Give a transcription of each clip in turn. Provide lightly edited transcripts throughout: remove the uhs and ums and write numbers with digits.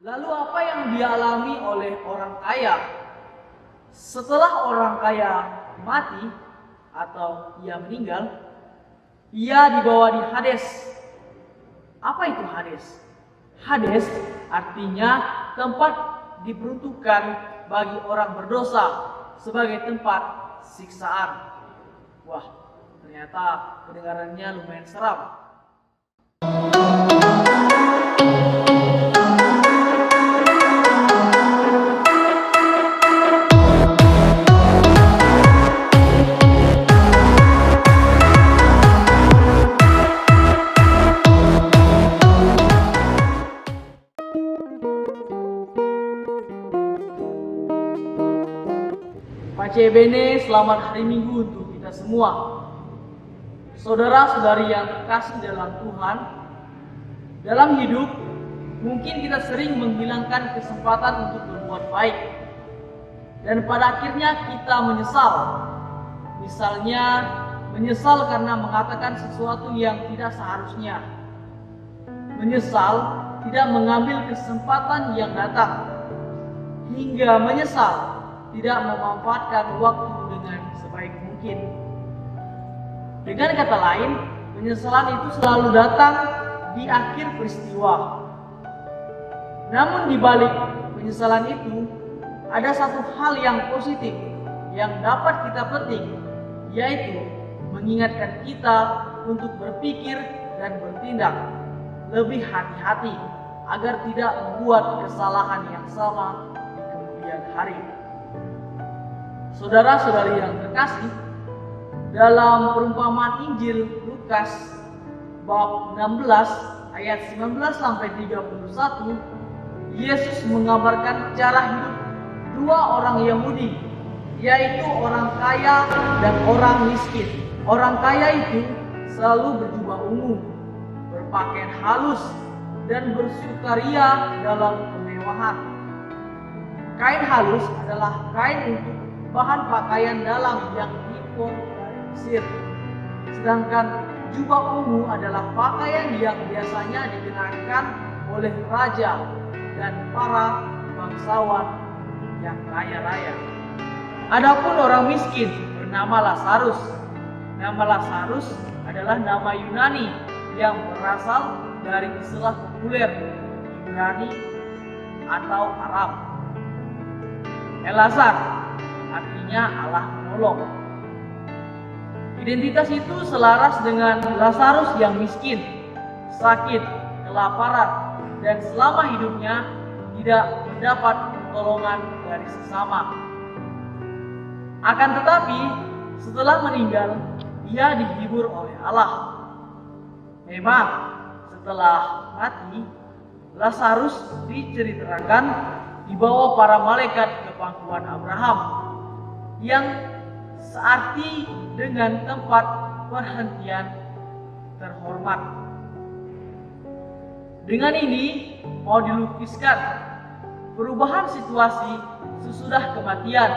Lalu apa yang dialami oleh orang kaya? Setelah orang kaya mati atau ia meninggal, ia dibawa di Hades. Apa itu Hades? Hades artinya tempat diperuntukkan bagi orang berdosa sebagai tempat siksaan. Wah, ternyata kedengarannya lumayan seram. Pace bene, selamat hari Minggu untuk kita semua. Saudara-saudari yang terkasih dalam Tuhan, dalam hidup mungkin kita sering menghilangkan kesempatan untuk berbuat baik, dan pada akhirnya kita menyesal. Misalnya menyesal karena mengatakan sesuatu yang tidak seharusnya, menyesal tidak mengambil kesempatan yang datang, hingga menyesal tidak memanfaatkan waktu dengan sebaik mungkin. Dengan kata lain, penyesalan itu selalu datang di akhir peristiwa. Namun di balik penyesalan itu, ada satu hal yang positif yang dapat kita petik, yaitu mengingatkan kita untuk berpikir dan bertindak lebih hati-hati agar tidak membuat kesalahan yang sama di kemudian hari. Saudara-saudari yang terkasih, dalam perumpamaan Injil Lukas bab 16 ayat 19 sampai 31, Yesus mengabarkan cara hidup dua orang Yahudi, yaitu orang kaya dan orang miskin. Orang kaya itu selalu berjubah ungu, berpakaian halus, dan bersukaria dalam kemewahan. Kain halus adalah kain untuk bahan pakaian dalam yang diimpor dari Mesir. Sedangkan jubah ungu adalah pakaian yang biasanya dikenakan oleh raja dan para bangsawan yang kaya raya. Adapun orang miskin bernama Lazarus. Nama Lazarus adalah nama Yunani yang berasal dari istilah populer Ibrani atau Arab. Elazar artinya Allah menolong. Identitas itu selaras dengan Lazarus yang miskin, sakit, kelaparan, dan selama hidupnya tidak mendapat pertolongan dari sesama. Akan tetapi, setelah meninggal, ia dihibur oleh Allah. Memang, setelah mati, Lazarus diceritakan dibawa para malaikat ke pangkuan Abraham, yang searti dengan tempat perhentian terhormat. Dengan ini mau dilukiskan perubahan situasi sesudah kematian,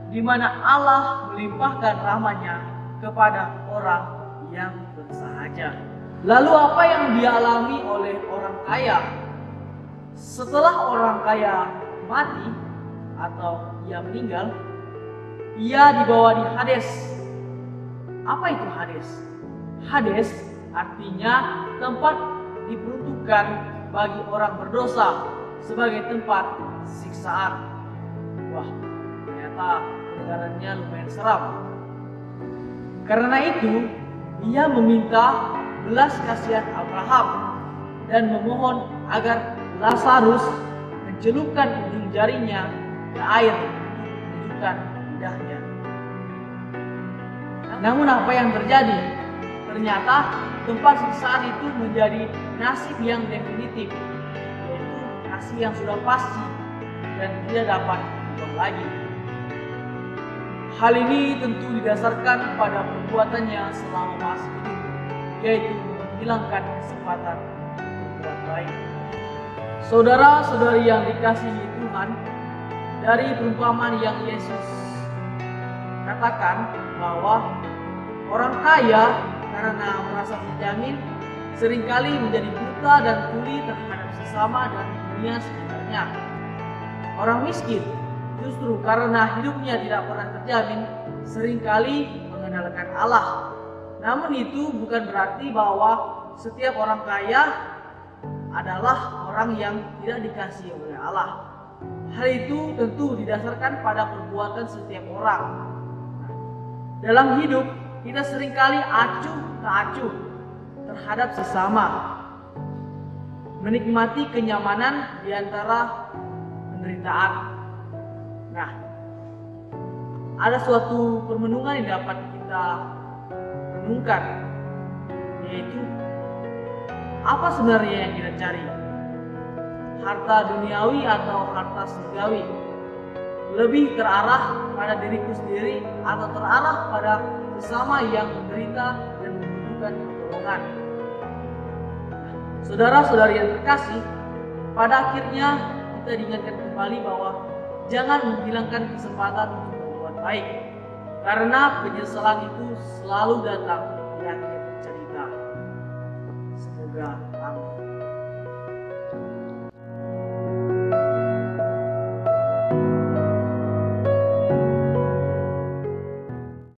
di mana Allah melimpahkan rahmat-Nya kepada orang yang bersahaja. Lalu apa yang dialami oleh orang kaya? Setelah orang kaya mati atau ia meninggal, ia dibawa di Hades. Apa itu Hades? Hades artinya tempat diperuntukkan bagi orang berdosa sebagai tempat siksaan. Wah, ternyata kedengarannya lumayan seram. Karena itu, ia meminta belas kasihan Abraham dan memohon agar Lazarus mencelupkan ujung jarinya ke air untuk menunjukkan lidahnya. Namun apa yang terjadi? Ternyata tempat siksaan itu menjadi nasib yang definitif, yaitu nasib yang sudah pasti dan tidak dapat diubah lagi. Hal ini tentu didasarkan pada perbuatannya selama masih hidup, yaitu menghilangkan kesempatan untuk berbuat baik. Saudara-saudari yang dikasihi Tuhan, dari perumpamaan yang Yesus katakan bahwa orang kaya karena merasa terjamin seringkali menjadi buta dan tuli terhadap sesama dan dunia sekitarnya. Orang miskin justru karena hidupnya tidak pernah terjamin seringkali mengandalkan Allah. Namun itu bukan berarti bahwa setiap orang kaya adalah orang yang tidak dikasihi oleh Allah. Hal itu tentu didasarkan pada perbuatan setiap orang. Dalam hidup kita seringkali acuh tak acuh terhadap sesama, menikmati kenyamanan di antara penderitaan. Nah, ada suatu permenungan yang dapat kita renungkan, yaitu apa sebenarnya yang kita cari? Harta duniawi atau harta surgawi? Lebih terarah pada diriku sendiri atau terarah pada sesama yang menderita dan membutuhkan pertolongan? Saudara-saudari yang terkasih, pada akhirnya kita diingatkan kembali bahwa jangan menghilangkan kesempatan untuk berbuat baik, karena penyesalan itu selalu datang di akhir